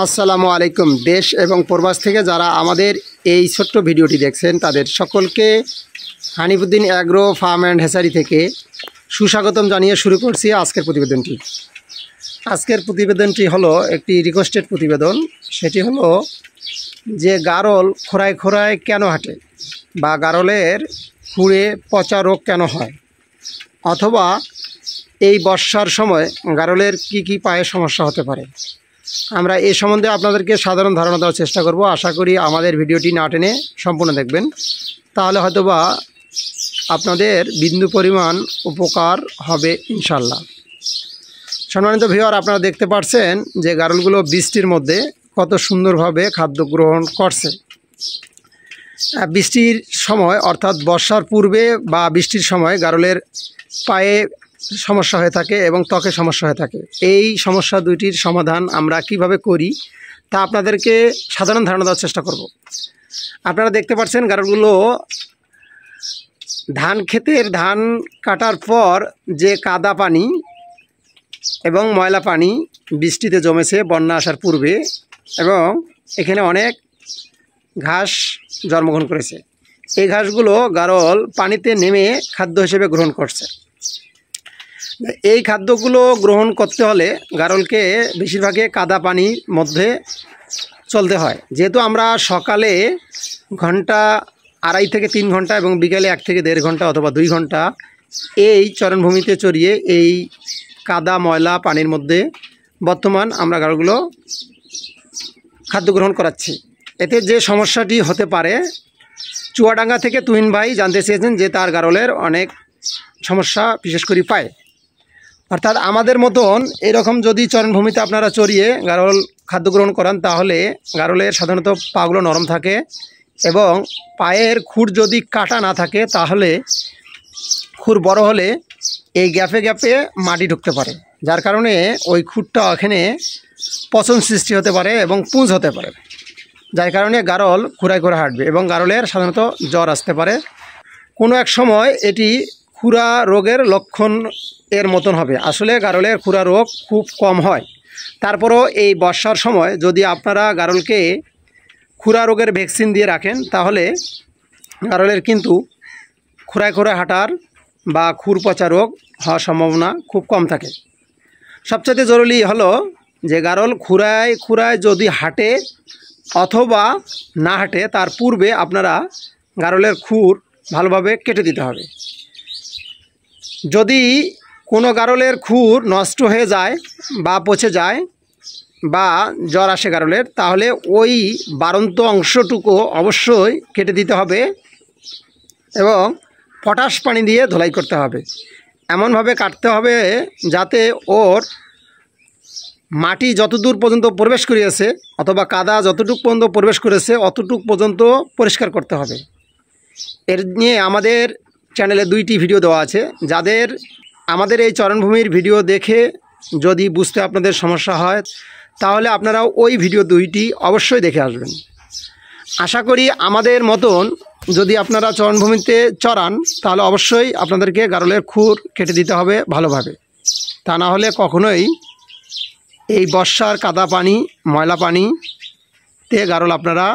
আসসালামু আলাইকুম। দেশ এবং প্রবাস থেকে যারা আমাদের এই ছোট্ট ভিডিওটি দেখছেন তাদের সকলকে Hanifuddin agro farm and hatchery থেকে সুস্বাগতম জানিয়ে শুরু করছি আজকের প্রতিবেদনটি। আজকের প্রতিবেদনটি হলো একটি রিকোয়েস্টেড প্রতিবেদন। সেটি হলো যে গারল খোরায় খোরায় কেন হাঁটে, বা গারলের খুঁড়ে পচা রোগ কেন হয়, অথবা এই বর্ষার সময় গারলের কি পায়ে সমস্যা হতে পারে। আমরা এই সম্বন্ধে আপনাদেরকে সাধারণ ধারণা দেওয়ার চেষ্টা করব। আশা করি আমাদের ভিডিওটি না টেনে সম্পূর্ণ দেখবেন, তাহলে হয়তোবা আপনাদের বিন্দু পরিমাণ উপকার হবে ইনশাল্লাহ। সম্মানিত ভিউয়ার, আপনারা দেখতে পাচ্ছেন যে গারলগুলো বৃষ্টির মধ্যে কত সুন্দরভাবে খাদ্য গ্রহণ করছে। বৃষ্টির সময় অর্থাৎ বর্ষার পূর্বে বা বৃষ্টির সময় গারলের পায়ে সমস্যা হয়ে থাকে এবং ত্বকে সমস্যা হয়ে থাকে। এই সমস্যা দুইটির সমাধান আমরা কিভাবে করি তা আপনাদেরকে সাধারণ ধারণা দেওয়ার চেষ্টা করব। আপনারা দেখতে পাচ্ছেন গারলগুলো ধান ক্ষেতের ধান কাটার পর যে কাদা পানি এবং ময়লা পানি বৃষ্টিতে জমেছে বন্যা আসার পূর্বে, এবং এখানে অনেক ঘাস জন্মগ্রহণ করেছে। এই ঘাসগুলো গারল পানিতে নেমে খাদ্য হিসেবে গ্রহণ করছে। এই খাদ্যগুলো গ্রহণ করতে হলে গারলকে বেশিরভাগই কাদা পানির মধ্যে চলতে হয়। যেহেতু আমরা সকালে ঘন্টা 2.5 থেকে 3 ঘন্টা এবং বিকেলে 1 থেকে 1.5 ঘন্টা অথবা 2 ঘন্টা এই চরণভূমিতে চড়িয়ে এই কাদা ময়লা পানির মধ্যে বর্তমান আমরা গারলগুলো খাদ্য গ্রহণ করাচ্ছি। এতে যে সমস্যাটি হতে পারে, চুয়াডাঙ্গা থেকে তুহিন ভাই জানতে চেয়েছেন যে তার গারলের অনেক সমস্যা বিশেষ করে পায়। অর্থাৎ আমাদের মতন এরকম যদি চরণভূমিতে আপনারা চড়িয়ে গারল খাদ্য গ্রহণ করান, তাহলে গারলের সাধারণত পাগুলো নরম থাকে এবং পায়ের খুর যদি কাটা না থাকে তাহলে খুর বড় হলে এই গ্যাপে গ্যাপে মাটি ঢুকতে পারে, যার কারণে ওই খুরটা এখানে পচন সৃষ্টি হতে পারে এবং পুঁজ হতে পারে, যার কারণে গারল খুঁড়ায় করে হাঁটবে এবং গারলের সাধারণত জ্বর আসতে পারে। কোনো এক সময় এটি খুরা রোগের লক্ষণ এর মতন হবে। আসলে গারলের খুরা রোগ খুব কম হয়। তারপরও এই বর্ষার সময় যদি আপনারা গারলকে খুরা রোগের ভ্যাকসিন দিয়ে রাখেন, তাহলে গারলের কিন্তু খুরায় খুরায় হাঁটার বা খুর পচা রোগ হওয়ার সম্ভাবনা খুব কম থাকে। সবচেয়ে জরুরি হলো যে গারল খুরায় খুরায় যদি হাঁটে অথবা না হাঁটে, তার পূর্বে আপনারা গারলের খুর ভালোভাবে কেটে দিতে হবে। যদি কোনো গারলের খুর নষ্ট হয়ে যায় বা পচে যায় বা জ্বর আসে গারলের, তাহলে ওই বাড়ন্ত অংশটুকু অবশ্যই কেটে দিতে হবে এবং পটাশ পানি দিয়ে ধোলাই করতে হবে। এমনভাবে কাটতে হবে যাতে ওর মাটি যতদূর পর্যন্ত প্রবেশ করিয়েছে অথবা কাদা যতটুকু পর্যন্ত প্রবেশ করেছে অতটুকু পর্যন্ত পরিষ্কার করতে হবে। এর নিয়ে আমাদের চ্যানেলে 2টি ভিডিও দেওয়া আছে। যাদের আমাদের এই চরণভূমির ভিডিও দেখে যদি বুঝতে আপনাদের সমস্যা হয়, তাহলে আপনারা ওই ভিডিও 2টি অবশ্যই দেখে আসবেন। আশা করি আমাদের মতন যদি আপনারা চরণভূমিতে চড়ান, তাহলে অবশ্যই আপনাদেরকে গারলের খুর কেটে দিতে হবে ভালোভাবে। তা না হলে কখনোই এই বর্ষার কাদা পানি ময়লা পানিতে গারল আপনারা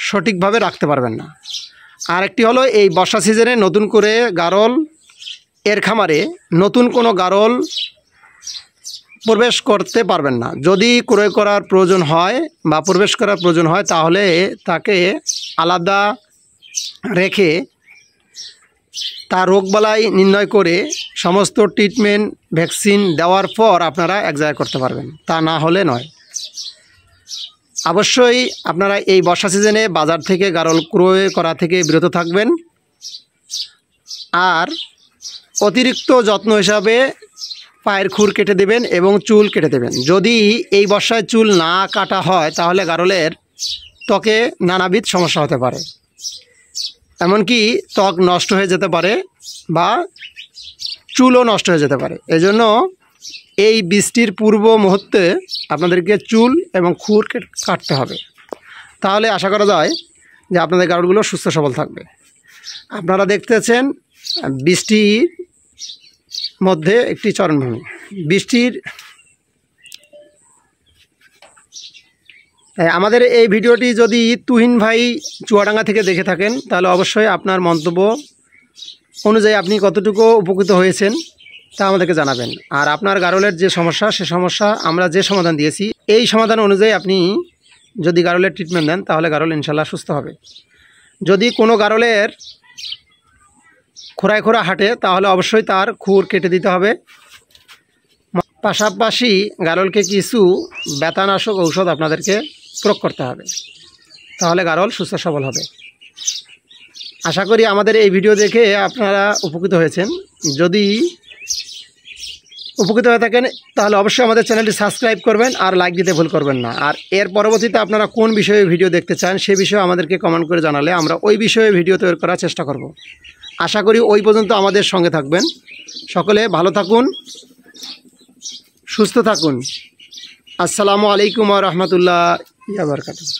সঠিকভাবে রাখতে পারবেন না। আর একটি হলো, এই বর্ষা সিজনে নতুন করে গারল এর খামারে নতুন কোনো গারল প্রবেশ করতে পারবেন না। যদি ক্রয় করার প্রয়োজন হয় বা প্রবেশ করার প্রয়োজন হয়, তাহলে তাকে আলাদা রেখে তার রোগবালাই নির্ণয় করে সমস্ত ট্রিটমেন্ট ভ্যাকসিন দেওয়ার পর আপনারা এক জায়গায় করতে পারবেন, তা না হলে নয়। অবশ্যই আপনারা এই বর্ষা সিজনে বাজার থেকে গারল ক্রয় করা থেকে বিরত থাকবেন। আর অতিরিক্ত যত্ন হিসাবে পায়ের খুর কেটে দেবেন এবং চুল কেটে দেবেন। যদি এই বর্ষায় চুল না কাটা হয়, তাহলে গারলের ত্বকে নানাবিধ সমস্যা হতে পারে, এমনকি ত্বক নষ্ট হয়ে যেতে পারে বা চুলও নষ্ট হয়ে যেতে পারে। এজন্য এই বৃষ্টির পূর্ব মুহূর্তে আপনাদেরকে চুল এবং খুর কাটতে হবে, তাহলে আশা করা যায় যে আপনাদের গারলগুলো সুস্থ সবল থাকবে। আপনারা দেখতেছেন বৃষ্টির মধ্যে একটি চরণভূমি। বৃষ্টির আমাদের এই ভিডিওটি যদি তুহিন ভাই চুয়াডাঙ্গা থেকে দেখে থাকেন তাহলে অবশ্যই আপনার মন্তব্য অনুযায়ী আপনি কতটুকু উপকৃত হয়েছেন তা আমাদেরকে জানাবেন। আর আপনার গারলের যে সমস্যা সে সমস্যা আমরা যে সমাধান দিয়েছি এই সমাধান অনুযায়ী আপনি যদি গারলের ট্রিটমেন্ট দেন তাহলে গারল ইনশাল্লাহ সুস্থ হবে। যদি কোনো গারলের খোঁড়ায় খোঁড়া হাঁটে তাহলে অবশ্যই তার খুর কেটে দিতে হবে। পাশাপাশি গারলকে কিছু ব্যথানাশক ঔষধ আপনাদেরকে প্রয়োগ করতে হবে, তাহলে গারল সুস্থ সবল হবে। আশা করি আমাদের এই ভিডিও দেখে আপনারা উপকৃত হয়েছেন। যদি উপকৃত হয়ে থাকেন তাহলে অবশ্যই আমাদের চ্যানেলটি সাবস্ক্রাইব করবেন আর লাইক দিতে ভুল করবেন না। আর এর পরবর্তীতে আপনারা কোন বিষয়ে ভিডিও দেখতে চান সে বিষয়ে আমাদেরকে কমেন্ট করে জানালে আমরা ওই বিষয়ে ভিডিও তৈরি করার চেষ্টা করব। আশা করি ওই পর্যন্ত আমাদের সঙ্গে থাকবেন। সকলে ভালো থাকুন, সুস্থ থাকুন। আসসালামু আলাইকুম ওয়া রাহমাতুল্লাহি ওয়া বারাকাতুহু।